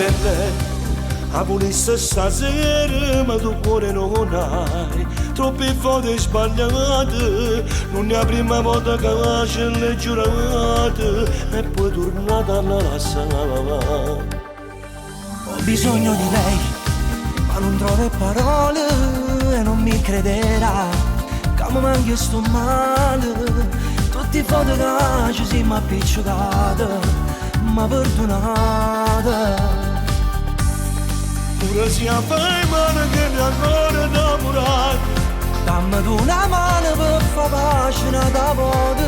belle, a volesse stasera ma tu cuore non hai, troppe volte sbagliate, non è la prima volta che ce le giurate e poi tornata alla lasciare. Ho bisogno di lei, ma non trovo parole e non mi crederà, che mi manchi sto male, tutte le foto che ci siamo appiccicate, ma perdonate. Pure se fai male che mi ancora innamorato, dammi tu una mano per far pace da volte.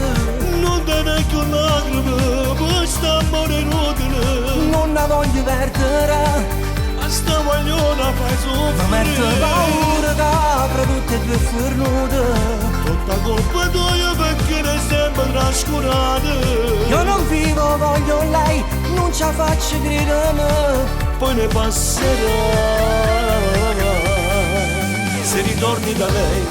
non te ne più lacrime, questo amore inutile, Non la voglio perdere, a sta vogliona fai mi mette soffrire. paura che fra tutte e due fornute. Tutta colpa tua perché ne sempre trascurata. Io non vivo, voglio lei, non ce la faccio credere. Poi ne passerà. Se ritorni da lei,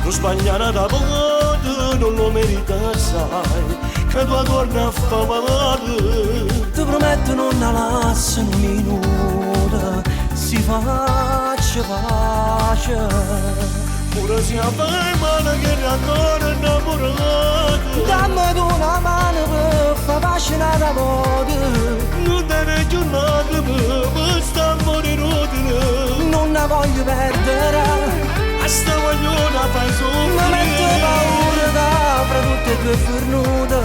non sbagliare da volte, non lo merita sai, che tua torna a fa male. Ti prometto non la lascio un minuto, si faccia pace. Pure se fai male che ne ancora innamorato, Dammi tu una mano per far pace da volte. non te ne più lacrime, questo amore inutile, Non la voglio perdere, a sta vogliona fai mi mette paura soffrire. che fra tutte e due fornute.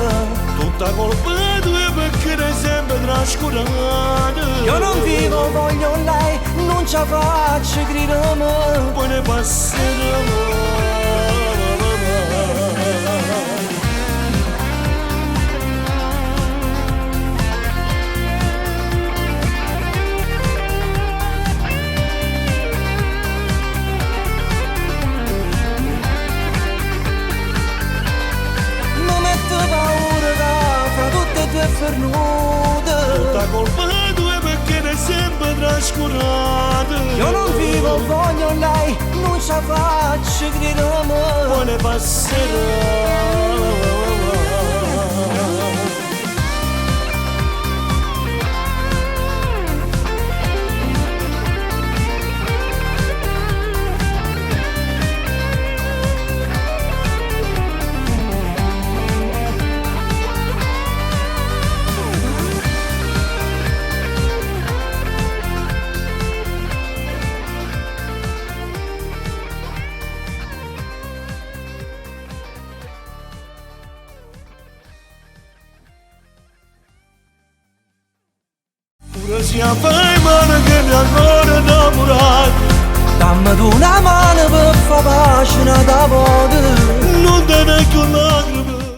Tutta colpa tua perché ne sempre trascurata. Io non vivo, voglio lei, non ce la faccio credere. Poi ne passerà. Mi mette paura che fra tutte e due fornute. Tutta colpa tua perché ne sempre trascurata. Io non vivo, voglio lei, non ce la faccio credere. Poi ne passerà. Pure se fai